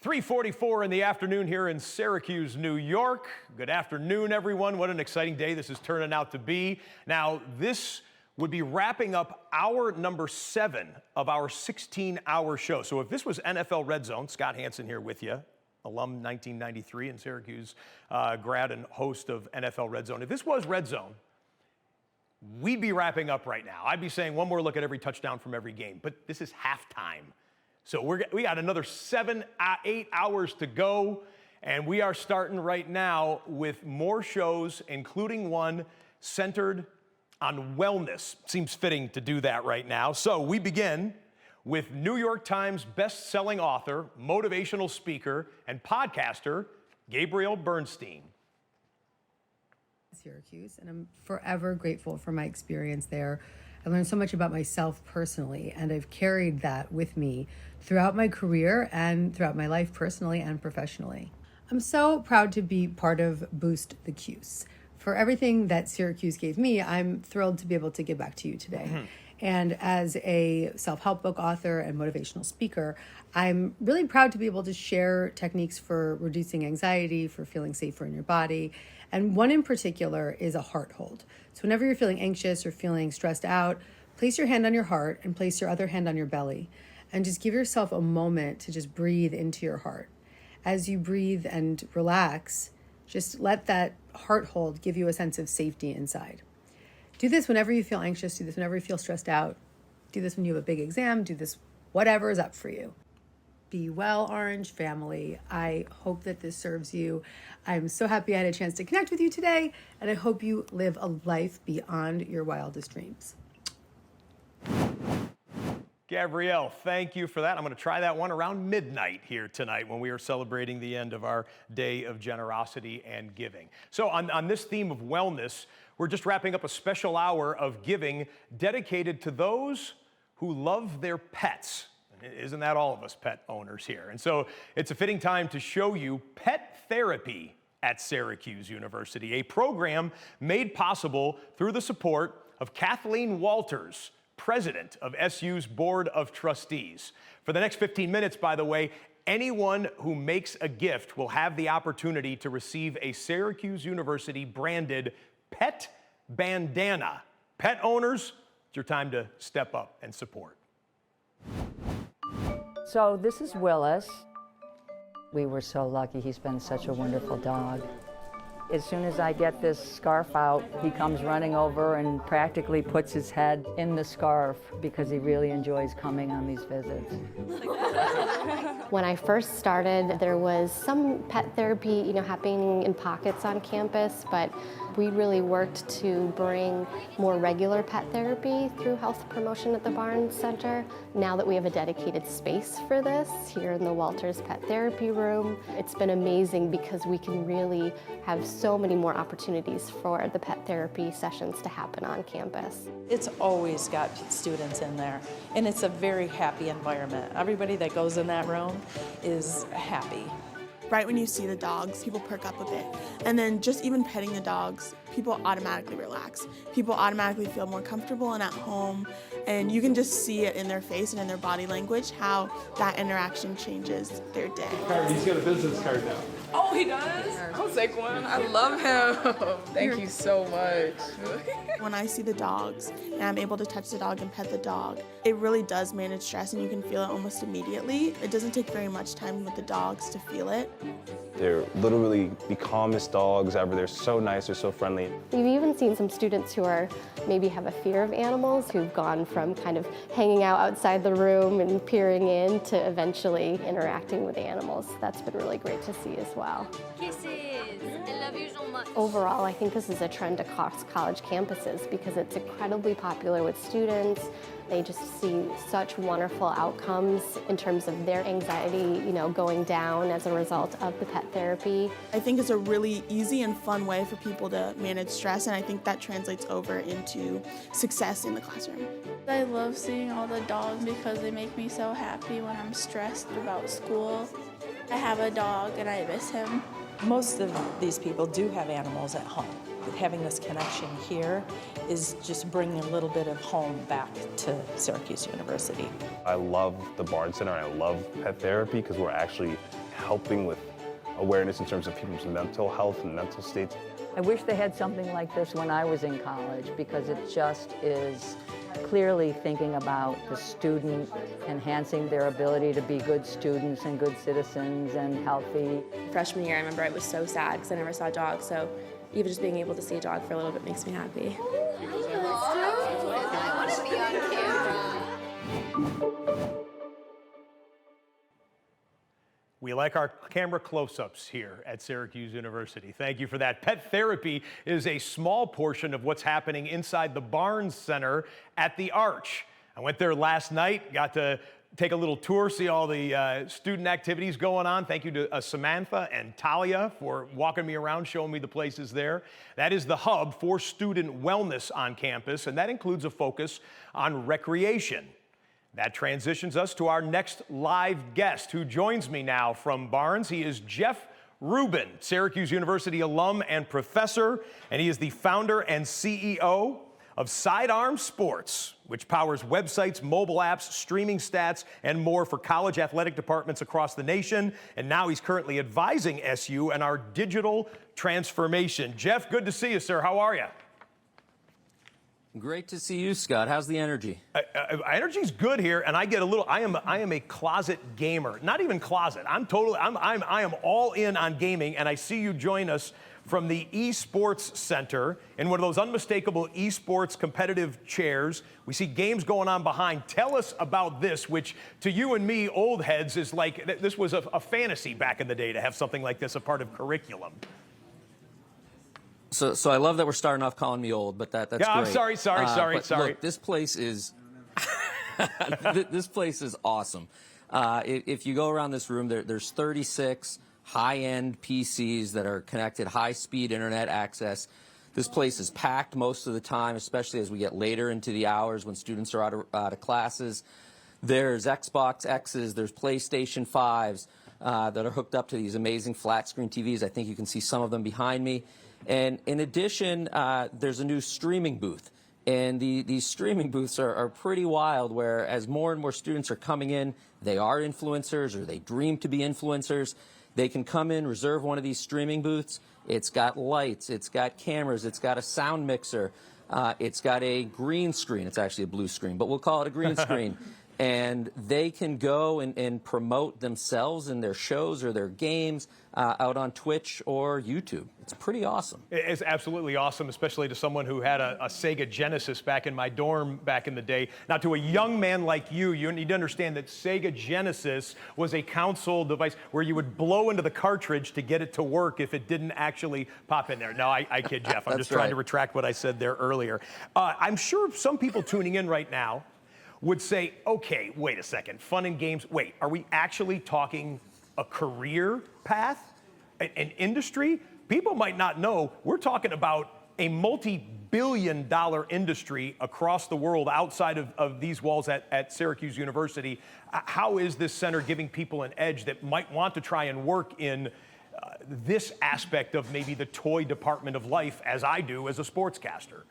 3:44 in the afternoon here in Syracuse, New York. Good afternoon, everyone. What an exciting day this is turning out to be. Now, this would be wrapping up hour number 7 of our 16-hour show. So if this was NFL Red Zone, Scott Hansen here with you, alum 1993 in Syracuse, grad and host of NFL Red Zone. If this was Red Zone, we'd be wrapping up right now. I'd be saying one more look at every touchdown from every game, but this is halftime. So we got another 8 hours to go, and we are starting right now with more shows, including one centered on wellness. Seems fitting to do that right now. So we begin with New York Times best-selling author, motivational speaker, and podcaster, Gabrielle Bernstein. Syracuse, and I'm forever grateful for my experience there. I learned so much about myself personally, and I've carried that with me throughout my career and throughout my life personally and professionally. I'm so proud to be part of Boost the Cuse. For everything that Syracuse gave me, I'm thrilled to be able to give back to you today. Mm-hmm. And as a self-help book author and motivational speaker, I'm really proud to be able to share techniques for reducing anxiety, for feeling safer in your body. And one in particular is a heart hold. So whenever you're feeling anxious or feeling stressed out, place your hand on your heart and place your other hand on your belly. And just give yourself a moment to just breathe into your heart. As you breathe and relax, just let that heart hold give you a sense of safety inside. Do this whenever you feel anxious. Do this whenever you feel stressed out. Do this when you have a big exam. Do this whatever is up for you. Be well, Orange family. I hope that this serves you. I'm so happy I had a chance to connect with you today, and I hope you live a life beyond your wildest dreams. Gabrielle, thank you for that. I'm going to try that one around midnight here tonight when we are celebrating the end of our day of generosity and giving. So on this theme of wellness, we're just wrapping up a special hour of giving dedicated to those who love their pets. Isn't that all of us pet owners here? And so it's a fitting time to show you Pet Therapy at Syracuse University, a program made possible through the support of Kathleen Walters, president of SU's Board of Trustees. For the next 15 minutes, by the way, anyone who makes a gift will have the opportunity to receive a Syracuse University branded pet bandana. Pet owners, it's your time to step up and support. So this is Willis. We were so lucky. He's been such a wonderful dog. As soon as I get this scarf out, he comes running over and practically puts his head in the scarf because he really enjoys coming on these visits. When I first started, there was some pet therapy, happening in pockets on campus, but we really worked to bring more regular pet therapy through health promotion at the Barnes Center. Now that we have a dedicated space for this here in the Walters Pet Therapy Room, it's been amazing because we can really have so many more opportunities for the pet therapy sessions to happen on campus. It's always got students in there, and it's a very happy environment. Everybody that goes in that room is happy. Right when you see the dogs, people perk up a bit. And then just even petting the dogs, people automatically relax. People automatically feel more comfortable and at home. And you can just see it in their face and in their body language, how that interaction changes their day. He's got a business card now. Oh, he does? I'll take one. I love him. Thank you so much. When I see the dogs and I'm able to touch the dog and pet the dog, it really does manage stress, and you can feel it almost immediately. It doesn't take very much time with the dogs to feel it. They're literally the calmest dogs ever. They're so nice, they're so friendly. We've even seen some students who maybe have a fear of animals, who've gone from kind of hanging out outside the room and peering in to eventually interacting with animals. That's been really great to see as well. Kisses. I love you so much. Overall, I think this is a trend across college campuses because it's incredibly popular with students. They just see such wonderful outcomes in terms of their anxiety, going down as a result of the pet therapy. I think it's a really easy and fun way for people to manage stress, and I think that translates over into success in the classroom. I love seeing all the dogs because they make me so happy when I'm stressed about school. I have a dog and I miss him. Most of these people do have animals at home. Having this connection here is just bringing a little bit of home back to Syracuse University. I love the Barnes Center, and I love pet therapy because we're actually helping with awareness in terms of people's mental health and mental states. I wish they had something like this when I was in college, because it just is clearly thinking about the student, enhancing their ability to be good students and good citizens and healthy. Freshman year, I remember I was so sad because I never saw dogs, so even just being able to see a dog for a little bit makes me happy. I want to be on camera. We like our camera close-ups here at Syracuse University. Thank you for that. Pet therapy is a small portion of what's happening inside the Barnes Center at the Arch. I went there last night, got to take a little tour, see all the student activities going on. Thank you to Samantha and Talia for walking me around, showing me the places there. That is the hub for student wellness on campus, and that includes a focus on recreation. That transitions us to our next live guest, who joins me now from Barnes. He is Jeff Rubin, Syracuse University alum and professor, and he is the founder and CEO of Sidearm Sports, which powers websites, mobile apps, streaming stats, and more for college athletic departments across the nation. And now he's currently advising SU and our digital transformation. Jeff, good to see you, sir. How are you? Great to see you, Scott. How's the energy? Energy's good here, and I get a little. I am a closet gamer. Not even closet. I am all in on gaming, and I see you join us from the Esports Center in one of those unmistakable esports competitive chairs. We see games going on behind. Tell us about this, which to you and me, old heads, is like this was a fantasy back in the day to have something like this a part of curriculum. So I love that we're starting off calling me old, but that's great. I'm sorry. Look, this place is this place is awesome. If you go around this room, there's 36 high-end PCs that are connected, high-speed internet access. This place is packed most of the time, especially as we get later into the hours when students are out of classes. There's Xbox X's, there's PlayStation 5s that are hooked up to these amazing flat-screen TVs. I think you can see some of them behind me. And in addition, there's a new streaming booth. And these streaming booths are pretty wild, where as more and more students are coming in, they are influencers or they dream to be influencers. They can come in, reserve one of these streaming booths. It's got lights, it's got cameras, it's got a sound mixer, it's got a green screen. It's actually a blue screen, but we'll call it a green screen. And they can go and promote themselves and their shows or their games out on Twitch or YouTube. It's pretty awesome. It's absolutely awesome, especially to someone who had a Sega Genesis back in my dorm back in the day. Now, to a young man like you need to understand that Sega Genesis was a console device where you would blow into the cartridge to get it to work if it didn't actually pop in there. No, I kid, Jeff. I'm just trying to retract what I said there earlier. I'm sure some people tuning in right now would say, okay, wait a second, fun and games. Wait, are we actually talking a career path, an industry? People might not know we're talking about a multi-billion-dollar industry across the world outside of these walls at Syracuse University. How is this center giving people an edge that might want to try and work in this aspect of maybe the toy department of life, as I do as a sportscaster?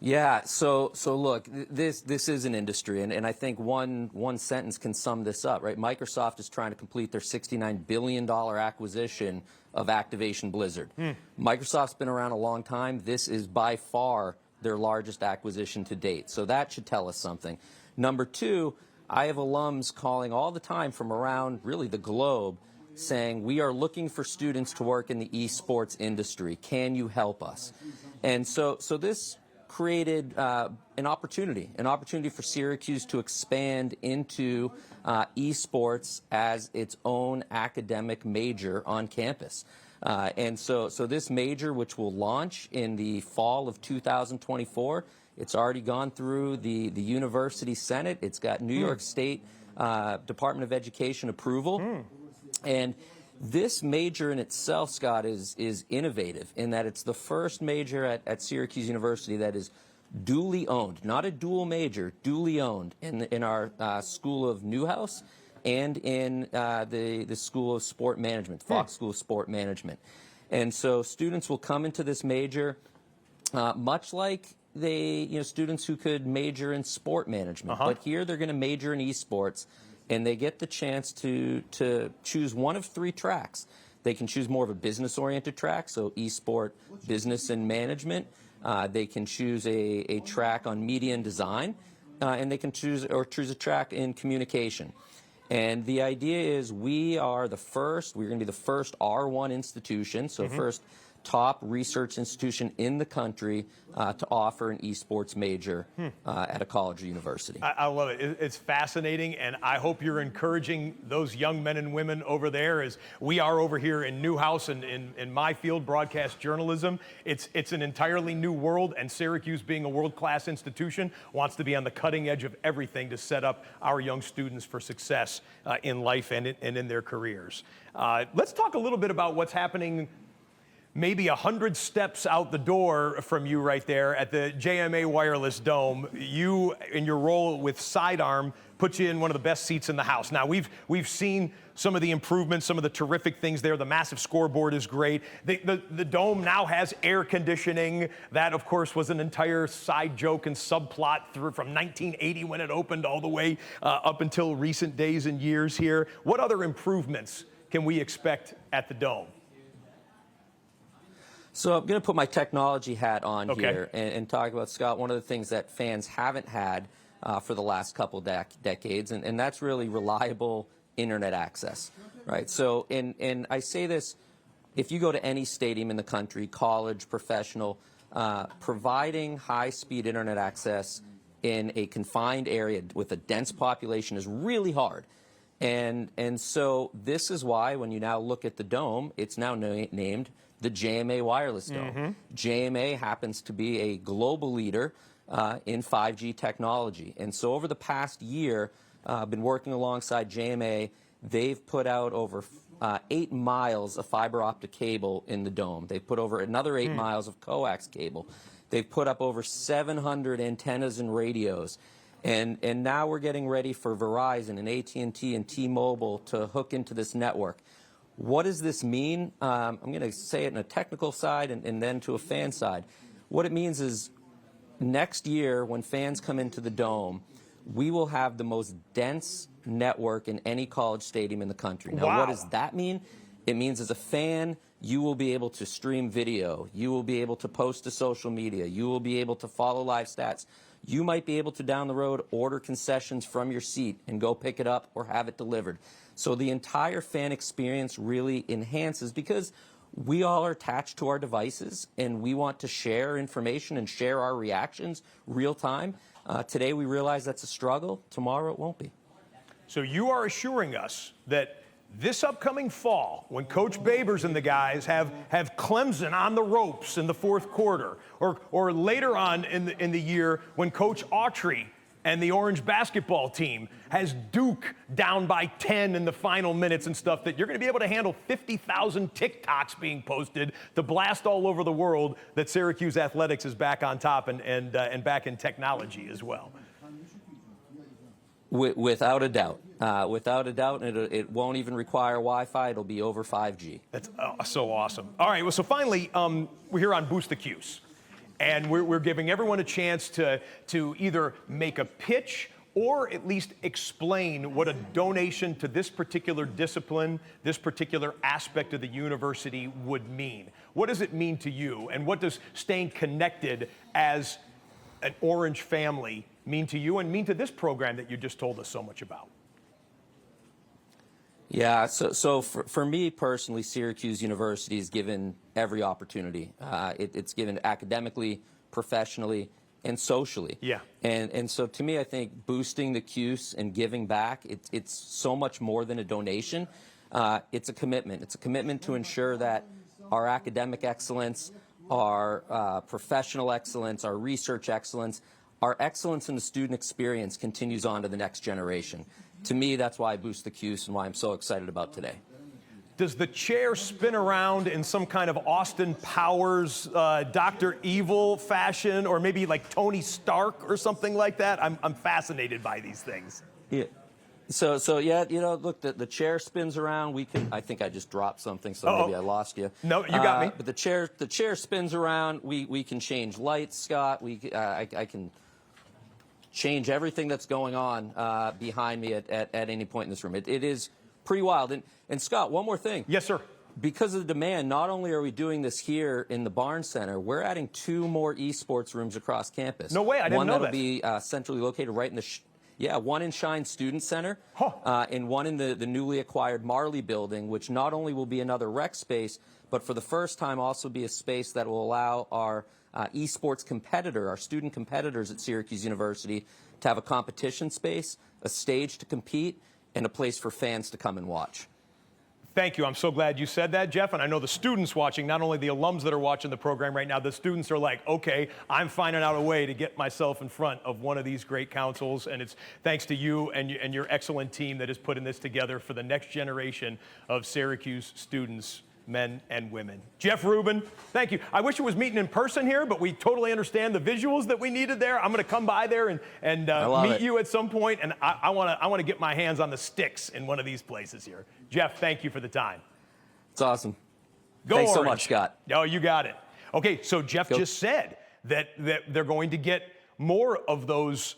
Yeah, so look, this is an industry, and I think one sentence can sum this up, right? Microsoft is trying to complete their $69 billion acquisition of Activation Blizzard. Microsoft's been around a long time. This is by far their largest acquisition to date, so that should tell us something. Number two, I have alums calling all the time from around really the globe saying, we are looking for students to work in the esports industry. Can you help us? And so this created an opportunity for Syracuse to expand into esports as its own academic major on campus. And so this major, which will launch in the fall of 2024, it's already gone through the University Senate. It's got New York State Department of Education approval. And this major in itself, Scott, is innovative in that it's the first major at Syracuse University that is duly owned, not a dual major, duly owned in our School of Newhouse and in the School of Sport Management, Fox School of Sport Management. And so students will come into this major much like students who could major in sport management. But here they're going to major in esports. and they get the chance to choose one of 3 tracks. They can choose more of a business-oriented track, so e-sport, business and management. They can choose a track on media and design, and they can choose a track in communication. And the idea is we're going to be the first R1 institution, so first top research institution in the country to offer an esports major at a college or university. I love it. It's fascinating, and I hope you're encouraging those young men and women over there as we are over here in Newhouse and in my field, broadcast journalism. It's an entirely new world, and Syracuse, being a world-class institution, wants to be on the cutting edge of everything to set up our young students for success in life and in their careers. Let's talk a little bit about what's happening maybe 100 steps out the door from you right there at the JMA Wireless Dome. You, in your role with Sidearm, put you in one of the best seats in the house. Now, we've seen some of the improvements, some of the terrific things there. The massive scoreboard is great. The dome now has air conditioning. That, of course, was an entire side joke and subplot from 1980 when it opened all the way up until recent days and years here. What other improvements can we expect at the dome? So I'm going to put my technology hat on here and talk about, Scott, one of the things that fans haven't had for the last couple decades, and that's really reliable internet access, right? So, and I say this, if you go to any stadium in the country, college, professional, providing high-speed internet access in a confined area with a dense population is really hard. And so this is why when you now look at the dome, it's now named the JMA Wireless Dome. JMA happens to be a global leader in 5G technology. And so over the past year, I've been working alongside JMA. They've put out over 8 miles of fiber optic cable in the dome. They've put over another 8 miles of coax cable. They've put up over 700 antennas and radios. And now we're getting ready for Verizon and AT&T and T-Mobile to hook into this network. What does this mean? I'm going to say it in a technical side and then to a fan side. What it means is next year when fans come into the dome, we will have the most dense network in any college stadium in the country. Now, what does that mean? It means as a fan, you will be able to stream video. You will be able to post to social media. You will be able to follow live stats. You might be able to, down the road, order concessions from your seat and go pick it up or have it delivered. So the entire fan experience really enhances because we all are attached to our devices and we want to share information and share our reactions real time. Today we realize that's a struggle. Tomorrow it won't be. So you are assuring us that this upcoming fall, when Coach Babers and the guys have Clemson on the ropes in the fourth quarter, or later on in the year when Coach Autry and the Orange basketball team has Duke down by 10 in the final minutes and stuff, that you're going to be able to handle 50,000 TikToks being posted to blast all over the world that Syracuse athletics is back on top and back in technology as well. Without a doubt. Without a doubt, and it won't even require Wi-Fi. It'll be over 5G. That's so awesome. All right, well, so finally, we're here on Boost the Cuse. And we're giving everyone a chance to either make a pitch or at least explain what a donation to this particular discipline, this particular aspect of the university would mean. What does it mean to you? And what does staying connected as an Orange family mean to you and mean to this program that you just told us so much about? Yeah, so for me personally, Syracuse University is given every opportunity. It's given academically, professionally, and socially. Yeah. And so to me, I think boosting the Cuse and giving back, it's so much more than a donation. It's a commitment. It's a commitment to ensure that our academic excellence, our professional excellence, our research excellence, our excellence in the student experience continues on to the next generation. To me, that's why I boost the Cuse and why I'm so excited about today. Does the chair spin around in some kind of Austin Powers, Dr. Evil fashion, or maybe like Tony Stark or something like that? I'm fascinated by these things. Yeah. So yeah, you know, look, the chair spins around. I think I just dropped something, so maybe I lost you. No, you got me. But the chair spins around. We can change lights, Scott. I can change everything that's going on behind me at any point in this room. It is pretty wild. And Scott, one more thing. Yes, sir. Because of the demand, not only are we doing this here in the Barnes Center, we're adding 2 more esports rooms across campus. No way, I didn't know that. One that'll be centrally located right in the one in Shine Student Center, and one in the newly acquired Marley building, which not only will be another rec space, but for the first time also be a space that will allow our esports competitor, our student competitors at Syracuse University, to have a competition space, a stage to compete, and a place for fans to come and watch. Thank you. I'm so glad you said that, Jeff. And I know the students watching, not only the alums that are watching the program right now, the students are like, okay, I'm finding out a way to get myself in front of one of these great councils. And it's thanks to you and your excellent team that is putting this together for the next generation of Syracuse students, men and women. Jeff Rubin, thank you. I wish it was meeting in person here, but we totally understand the visuals that we needed there. I'm going to come by there and meet you at some point, and I want to get my hands on the sticks in one of these places here. Jeff, thank you for the time. It's awesome. Go Thanks Orange. so much, Scott. Oh, you got it. Okay, so Jeff just said that they're going to get more of those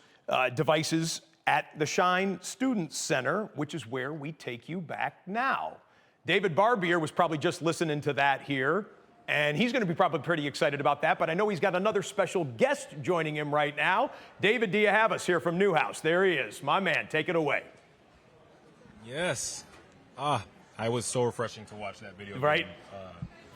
devices at the Shine Student Center, which is where we take you back now. David Barbier was probably just listening to that here, and he's going to be probably pretty excited about that, but I know he's got another special guest joining him right now. David, do you have us here from Newhouse? There he is. My man, take it away. Yes. I was so refreshing to watch that video. Right?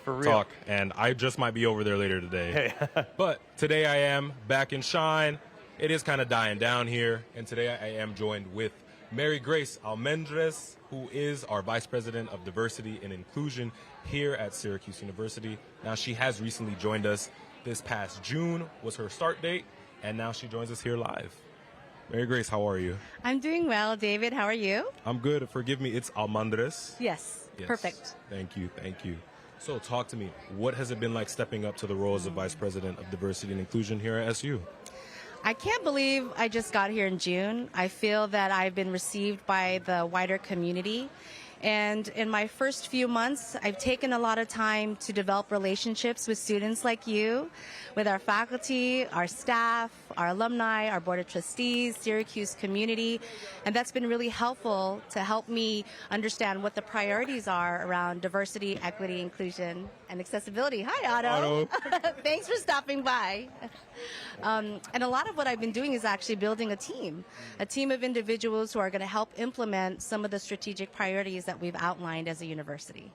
For real. Talk, and I just might be over there later today. Hey. But today I am back in Shine. It is kind of dying down here, and today I am joined with Mary Grace Almendrez, who is our Vice President of Diversity and Inclusion here at Syracuse University. Now, she has recently joined us. This past June was her start date, and now she joins us here live. Mary Grace, how are you? I'm doing well, David. How are you? I'm good. Forgive me, it's Almendrez. Yes, perfect. Thank you, thank you. So talk to me. What has it been like stepping up to the role as a Vice President of Diversity and Inclusion here at SU? I can't believe I just got here in June. I feel that I've been received by the wider community. And in my first few months, I've taken a lot of time to develop relationships with students like you, with our faculty, our staff, our alumni, our board of trustees, Syracuse community. And that's been really helpful to help me understand what the priorities are around diversity, equity, inclusion, and accessibility. Hi, Otto. Thanks for stopping by. And a lot of what I've been doing is actually building a team of individuals who are going to help implement some of the strategic priorities that we've outlined as a university.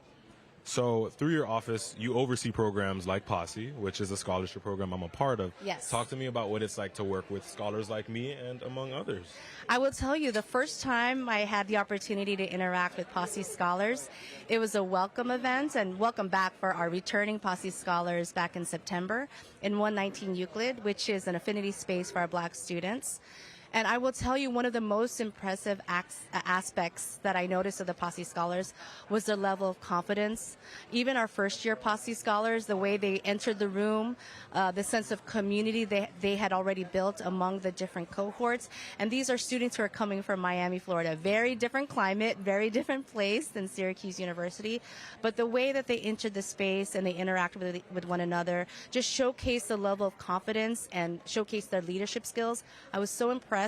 So through your office, you oversee programs like Posse, which is a scholarship program I'm a part of. Yes. Talk to me about what it's like to work with scholars like me and among others. I will tell you, the first time I had the opportunity to interact with Posse scholars, it was a welcome event, and welcome back for our returning Posse scholars back in September in 119 Euclid, which is an affinity space for our Black students. And I will tell you, one of the most impressive aspects that I noticed of the Posse scholars was their level of confidence. Even our first-year Posse scholars, the way they entered the room, the sense of community they had already built among the different cohorts. And these are students who are coming from Miami, Florida. Very different climate, very different place than Syracuse University. But the way that they entered the space and they interacted with one another just showcased the level of confidence and showcased their leadership skills. I was so impressed.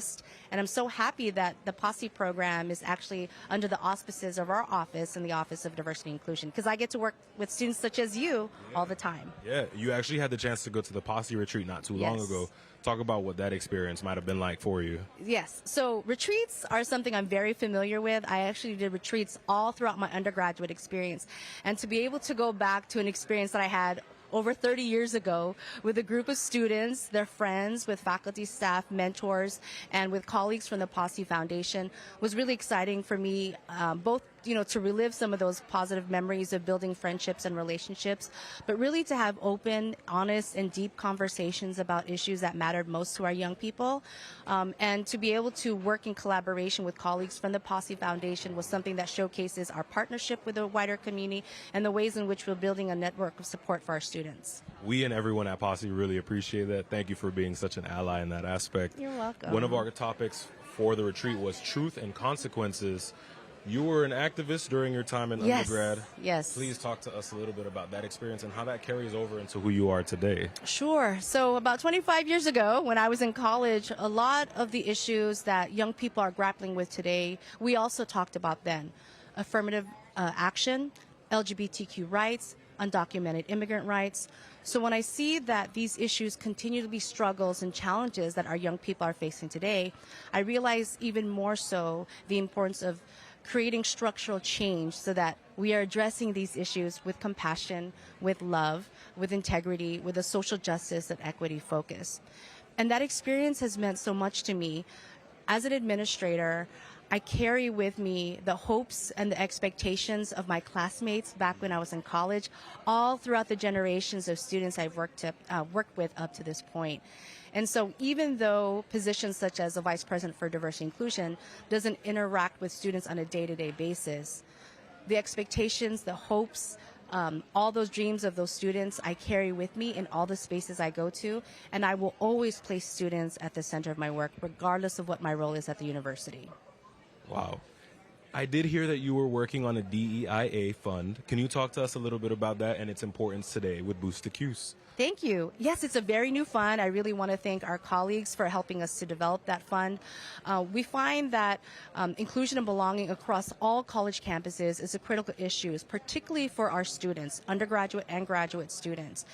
And I'm so happy that the Posse program is actually under the auspices of our office and the Office of Diversity and Inclusion, because I get to work with students such as you all the time. Yeah, you actually had the chance to go to the Posse retreat not too long ago. Talk about what that experience might have been like for you. Yes, so retreats are something I'm very familiar with. I actually did retreats all throughout my undergraduate experience. And to be able to go back to an experience that I had over 30 years ago with a group of students, their friends, with faculty, staff, mentors, and with colleagues from the Posse Foundation was really exciting for me, both to relive some of those positive memories of building friendships and relationships, but really to have open, honest, and deep conversations about issues that mattered most to our young people. And to be able to work in collaboration with colleagues from the Posse Foundation was something that showcases our partnership with the wider community and the ways in which we're building a network of support for our students. We and everyone at Posse really appreciate that. Thank you for being such an ally in that aspect. You're welcome. One of our topics for the retreat was truth and consequences. You were an activist during your time in undergrad. Yes. Please talk to us a little bit about that experience and how that carries over into who you are today. Sure. So about 25 years ago, when I was in college, a lot of the issues that young people are grappling with today, we also talked about then. Affirmative action, LGBTQ rights, undocumented immigrant rights. So when I see that these issues continue to be struggles and challenges that our young people are facing today, I realize even more so the importance of creating structural change so that we are addressing these issues with compassion, with love, with integrity, with a social justice and equity focus. And that experience has meant so much to me. As an administrator, I carry with me the hopes and the expectations of my classmates back when I was in college, all throughout the generations of students I've worked with up to this point. And so even though positions such as a vice president for diversity and inclusion doesn't interact with students on a day-to-day basis, the expectations, the hopes, all those dreams of those students I carry with me in all the spaces I go to, and I will always place students at the center of my work, regardless of what my role is at the university. Wow. I did hear that you were working on a DEIA fund. Can you talk to us a little bit about that and its importance today with Boost to Cuse? Thank you. Yes, it's a very new fund. I really want to thank our colleagues for helping us to develop that fund. We find that inclusion and belonging across all college campuses is a critical issue, particularly for our students, undergraduate and graduate students.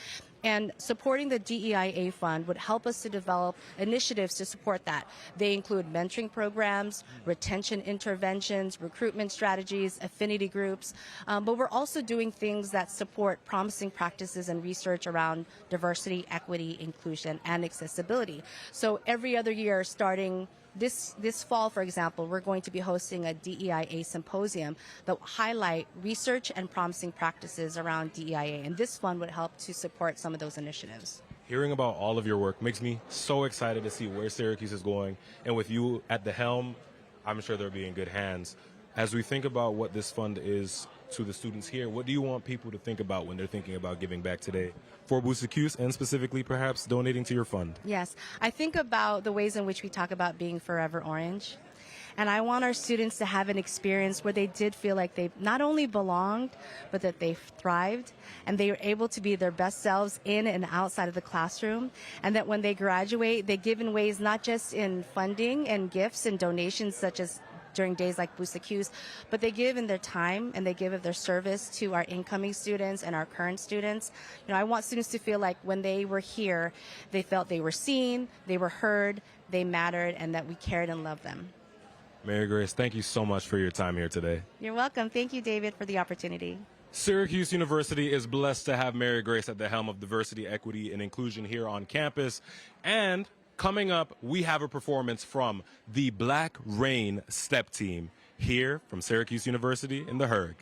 And supporting the DEIA fund would help us to develop initiatives to support that. They include mentoring programs, retention interventions, recruitment strategies, affinity groups, but we're also doing things that support promising practices and research around diversity, equity, inclusion, and accessibility. So every other year, starting this fall, for example, we're going to be hosting a DEIA symposium that will highlight research and promising practices around DEIA, and this fund would help to support some of those initiatives. Hearing about all of your work makes me so excited to see where Syracuse is going, and with you at the helm, I'm sure they'll be in good hands. As we think about what this fund is to the students here, what do you want people to think about when they're thinking about giving back today for Boost to Cuse and specifically perhaps donating to your fund? Yes, I think about the ways in which we talk about being forever orange. And I want our students to have an experience where they did feel like they not only belonged, but that they thrived and they were able to be their best selves in and outside of the classroom. And that when they graduate, they give in ways not just in funding and gifts and donations such as during days like Boost to Cuse, but they give in their time and they give of their service to our incoming students and our current students. You know, I want students to feel like when they were here, they felt they were seen, they were heard, they mattered, and that we cared and loved them. Mary Grace, thank you so much for your time here today. You're welcome. Thank you, David, for the opportunity. Syracuse University is blessed to have Mary Grace at the helm of diversity, equity, and inclusion here on campus. And coming up, we have a performance from the Black Rain Step Team here from Syracuse University in the HERG.